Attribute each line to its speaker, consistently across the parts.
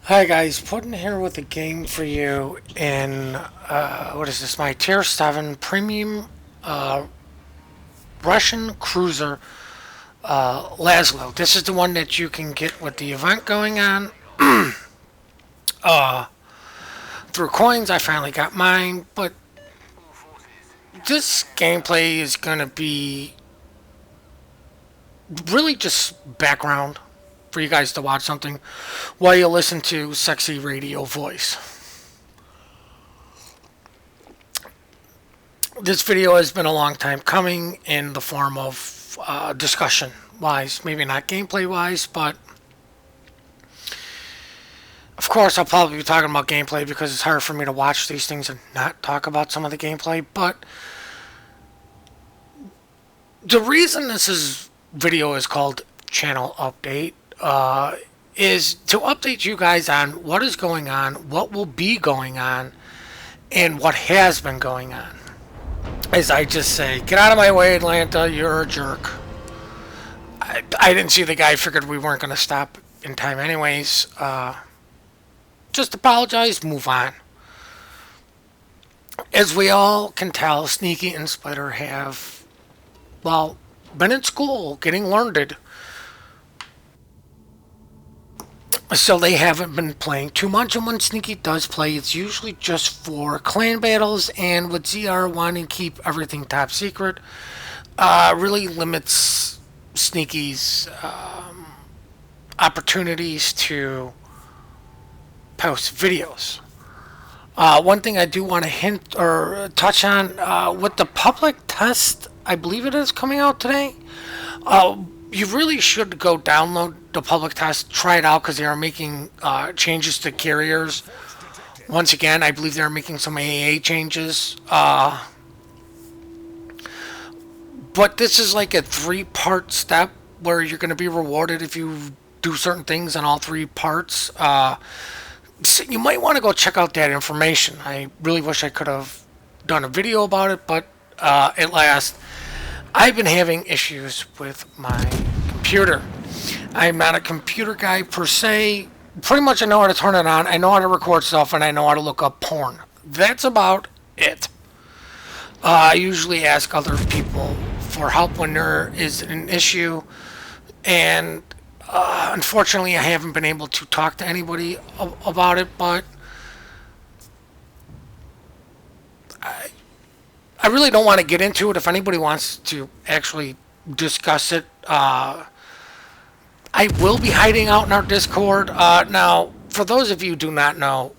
Speaker 1: Hi guys, putting here with a game for you in what is this? My Tier 7 Premium uh, Russian Cruiser Laszlo. This is the one that you can get with the event going on uh, through coins. I finally got mine, but this gameplay is gonna be really just background for you guys to watch something while you listen to sexy radio voice. This video has been a long time coming in the form of discussion wise, maybe not gameplay wise, but of course I'll probably be talking about gameplay because it's hard for me to watch these things and not talk about some of the gameplay. But the reason video is called channel update is to update you guys on what is going on, what will be going on, and what has been going on. As I just say, get out of my way, Atlanta, you're a jerk. I didn't see the guy, figured we weren't going to stop in time anyways. Just apologize, move on. As we all can tell, Sneaky and Spider have, well, been in school, getting learned. So they haven't been playing too much, and when Sneaky does play, it's usually just for clan battles, and with ZR wanting to keep everything top secret, really limits Sneaky's opportunities to post videos. One thing I do want to hint or touch on with the public test, I believe it is coming out today. You really should go download the public test, try it out because they are making changes to carriers. Once again, I believe they're making some AAA changes. But this is like a three-part step where you're going to be rewarded if you do certain things on all three parts. So you might want to go check out that information. I really wish I could have done a video about it, but at last, I've been having issues with my computer. I'm not a computer guy per se. Pretty much I know how to turn it on, I know how to record stuff, and I know how to look up porn. That's about it. I usually ask other people for help when there is an issue, and unfortunately I haven't been able to talk to anybody about it, but I really don't want to get into it. If anybody wants to actually discuss it, I will be hiding out in our Discord. Now, for those of you who do not know,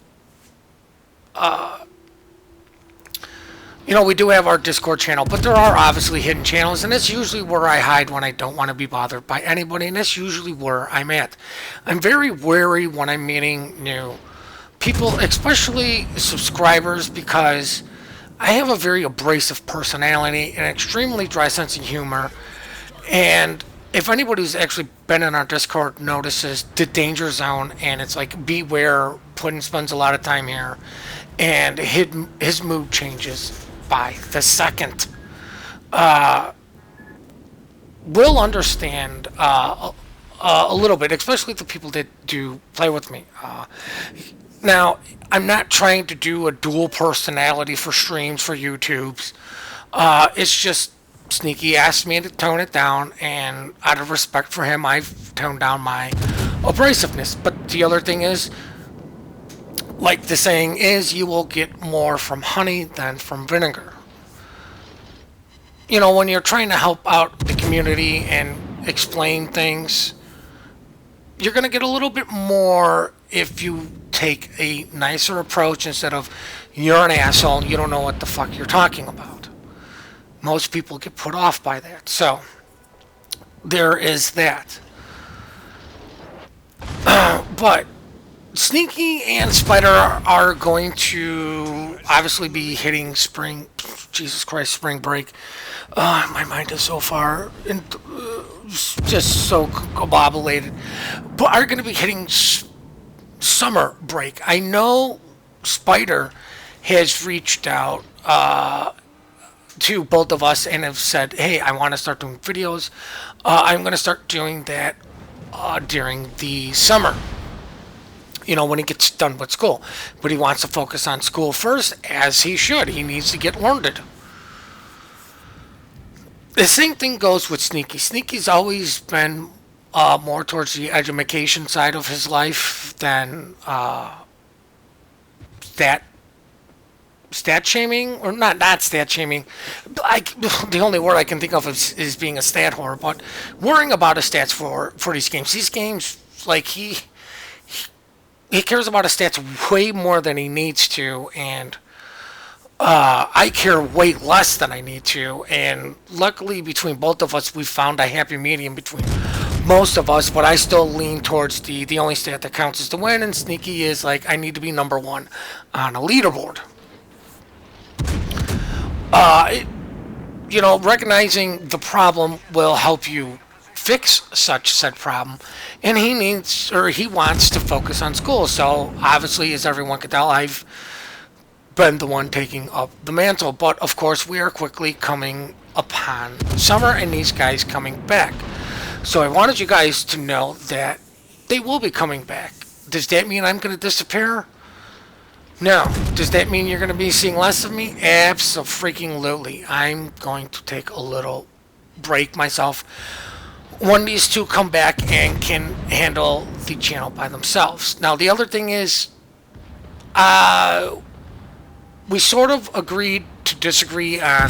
Speaker 1: we do have our Discord channel, but there are obviously hidden channels, and that's usually where I hide when I don't want to be bothered by anybody, and that's usually where I'm at. I'm very wary when I'm meeting new people, especially subscribers, because I have a very abrasive personality and an extremely dry sense of humor. And if anybody who's actually been in our Discord notices the danger zone, and it's like, beware, Puddin spends a lot of time here, and his mood changes by the second. Will understand a little bit, especially the people that do play with me. Now, I'm not trying to do a dual personality for streams for YouTubes. It's just Sneaky asked me to tone it down, and out of respect for him, I've toned down my abrasiveness. But the other thing is, like the saying is, you will get more from honey than from vinegar. When you're trying to help out the community and explain things, you're going to get a little bit more if you take a nicer approach instead of, you're an asshole and you don't know what the fuck you're talking about. Most people get put off by that. So, there is that. But Sneaky and Spider are going to obviously be hitting spring spring break. My mind is so far and just so combobulated. But are going to be hitting summer break. I know Spider has reached out to both of us and have said, hey, I want to start doing videos. I'm going to start doing that during the summer. when he gets done with school. But he wants to focus on school first, as he should. He needs to get learned. The same thing goes with Sneaky. Sneaky's always been more towards the education side of his life than stat stat shaming, or not stat shaming. The only word I can think of is being a stat whore, but worrying about his stats for these games. These games, like he cares about his stats way more than he needs to, and I care way less than I need to. And luckily, between both of us, we found a happy medium between most of us. But I still lean towards the only stat that counts is to win, and Sneaky is like, I need to be number one on a leaderboard. Uh, Recognizing the problem will help you fix such said problem, and he wants to focus on school. So obviously, as everyone can tell, I've been the one taking up the mantle. But of course, we are quickly coming upon summer and these guys coming back. So I wanted you guys to know that they will be coming back. Does that mean I'm going to disappear? No. Does that mean you're going to be seeing less of me? Absolutely. I'm going to take a little break myself when these two come back and can handle the channel by themselves. Now, the other thing is, we sort of agreed to disagree on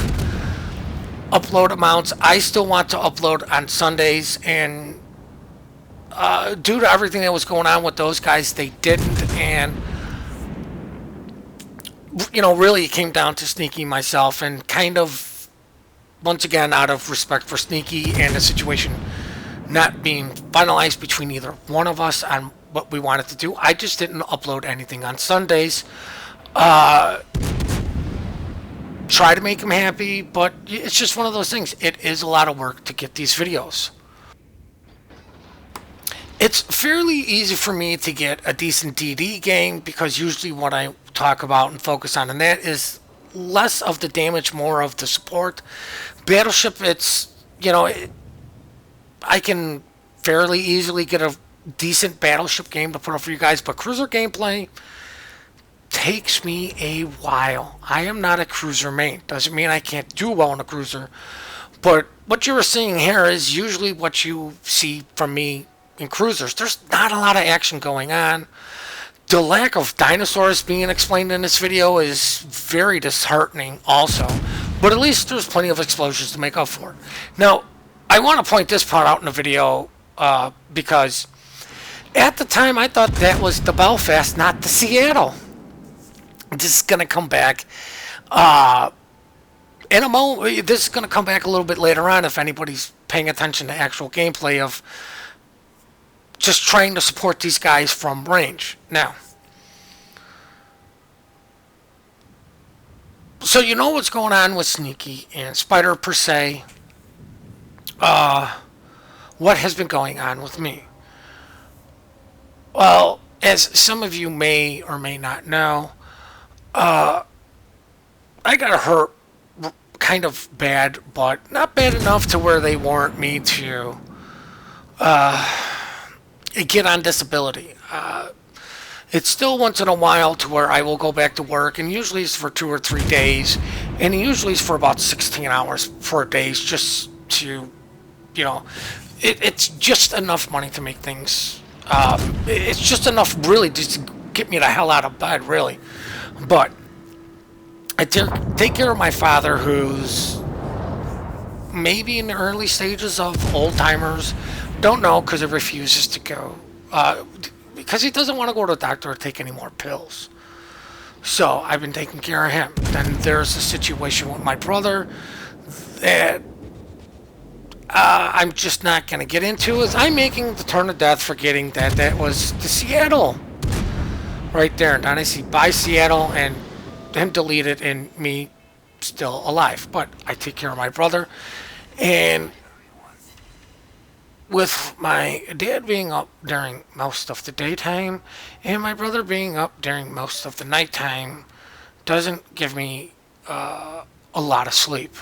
Speaker 1: upload amounts. I still want to upload on Sundays, and due to everything that was going on with those guys, they didn't. And really it came down to Sneaky, myself, and kind of, once again, out of respect for Sneaky and the situation not being finalized between either one of us on what we wanted to do, I just didn't upload anything on Sundays. Try to make him happy, but it's just one of those things. It is a lot of work to get these videos. It's fairly easy for me to get a decent DD game, because usually what I talk about and focus on, and that is less of the damage, more of the support. Battleship, I can fairly easily get a decent battleship game to put up for you guys, but cruiser gameplay takes me a while. I am not a cruiser main. Doesn't mean I can't do well in a cruiser, but what you're seeing here is usually what you see from me in cruisers. There's not a lot of action going on. The lack of dinosaurs being explained in this video is very disheartening also, but at least there's plenty of explosions to make up for it. Now, I want to point this part out in the video because at the time I thought that was the Belfast, not the Seattle. This is going to come back in a moment. This is going to come back a little bit later on if anybody's paying attention to actual gameplay of just trying to support these guys from range. Now, so you know what's going on with Sneaky and Spider per se. What has been going on with me? Well, as some of you may or may not know, I got hurt kind of bad, but not bad enough to where they warrant me to get on disability. It's still once in a while to where I will go back to work, and usually it's for 2 or 3 days, and usually it's for about 16 hours per day, just to, it's just enough money to make things. It's just enough, really, just to get me the hell out of bed, really. But I take care of my father, who's maybe in the early stages of old timers. Don't know, because he refuses to go. Because he doesn't want to go to the doctor or take any more pills. So I've been taking care of him. Then there's a situation with my brother that I'm just not going to get into. Is I'm making the turn of death, forgetting that was the Seattle. Right there. And then I see by Seattle and him deleted and me still alive. But I take care of my brother. And with my dad being up during most of the daytime and my brother being up during most of the nighttime doesn't give me a lot of sleep.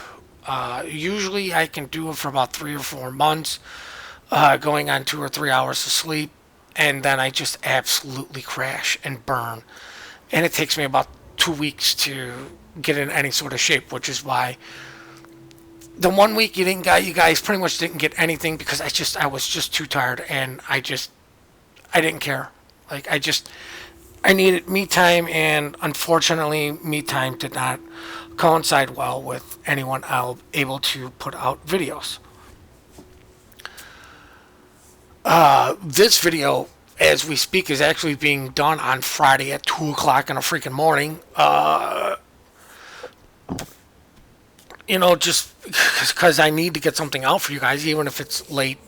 Speaker 1: Usually I can do it for about 3 or 4 months, going on 2 or 3 hours of sleep and then I just absolutely crash and burn. And it takes me about 2 weeks to get in any sort of shape, which is why the 1 week you guys pretty much didn't get anything because I was just too tired, and I didn't care. Like I needed me time, and unfortunately, me time did not coincide well with anyone able to put out videos. This video, as we speak, is actually being done on Friday at 2 o'clock in the freaking morning. Just because I need to get something out for you guys, even if it's late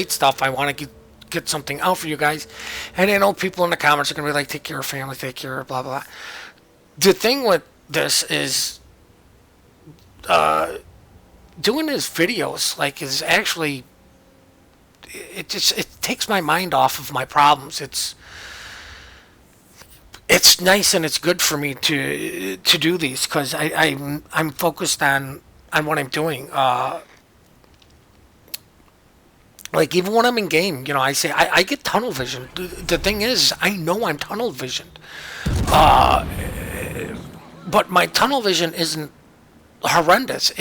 Speaker 1: stuff. I want to get something out for you guys, and I know people in the comments are gonna be like, "Take care of family, take care of blah blah blah." The thing with this is, doing these videos is actually it takes my mind off of my problems. It's nice and it's good for me to do these because I'm focused on what I'm doing. Like even when I'm in game, I say I get tunnel vision. The thing is, I know I'm tunnel visioned, but my tunnel vision isn't horrendous.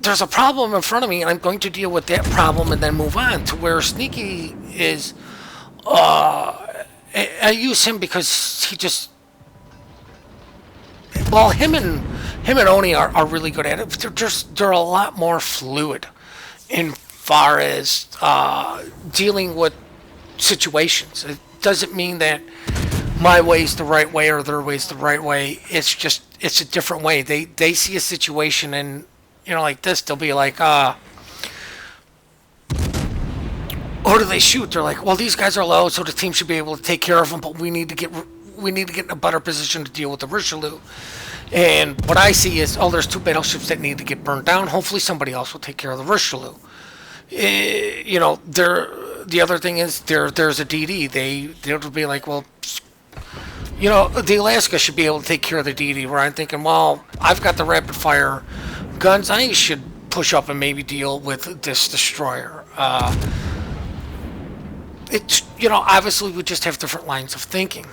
Speaker 1: There's a problem in front of me, and I'm going to deal with that problem and then move on. To where Sneaky is, I use him because he just, well, him and Oni are really good at it. But they're a lot more fluid in far as dealing with situations. It doesn't mean that my way's the right way or their way's the right way. It's a different way. They see a situation, and like this, they'll be like, who do they shoot? They're like, well, these guys are low, so the team should be able to take care of them, but we need to get in a better position to deal with the Richelieu. And what I see is, there's 2 battleships that need to get burned down. Hopefully somebody else will take care of the Richelieu. The other thing is there's a DD. They'll be like, well, the Alaska should be able to take care of the DD. Where I'm thinking, well, I've got the rapid fire guns. I should push up and maybe deal with this destroyer. Obviously we just have different lines of thinking.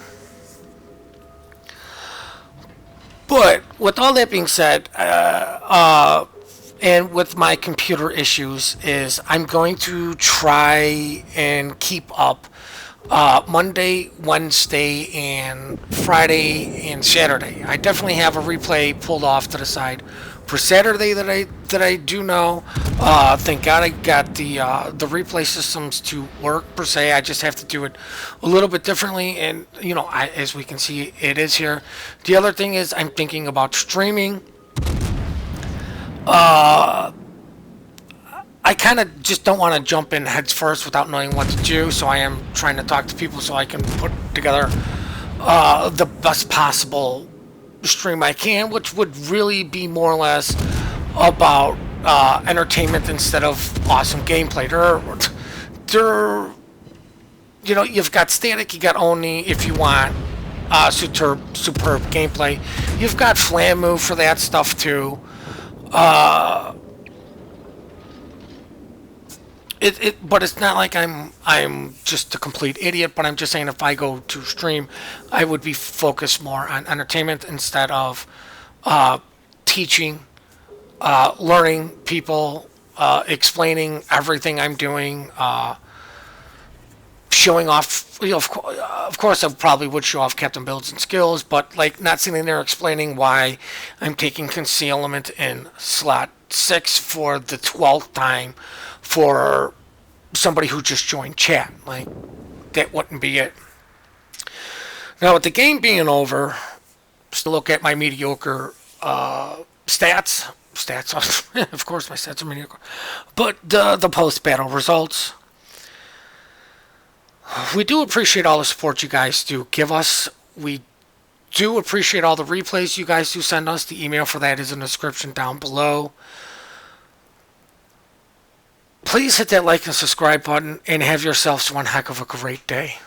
Speaker 1: But with all that being said, and with my computer issues, is I'm going to try and keep up Monday, Wednesday, and Friday and Saturday. I definitely have a replay pulled off to the side for Saturday that I do know. Thank God I got the replay systems to work per se. I just have to do it a little bit differently, and as we can see, it is here. The other thing is I'm thinking about streaming. I kind of just don't want to jump in heads first without knowing what to do, so I am trying to talk to people so I can put together the best possible stream I can, which would really be more or less about entertainment instead of awesome gameplay. You've got Static, you got Oni if you want superb gameplay. You've got Flamu for that stuff too. But it's not like I'm just a complete idiot. But I'm just saying, if I go to stream, I would be focused more on entertainment instead of teaching, learning people, explaining everything I'm doing, showing off. Of course, I probably would show off Captain Builds and skills, but not sitting there explaining why I'm taking concealment in slot 6 for the 12th time for somebody who just joined chat. That wouldn't be it. Now, with the game being over, still look at my mediocre stats. Of course, my stats are mediocre. But the post-battle results. We do appreciate all the support you guys do give us. We do appreciate all the replays you guys do send us. The email for that is in the description down below. Please hit that like and subscribe button and have yourselves one heck of a great day.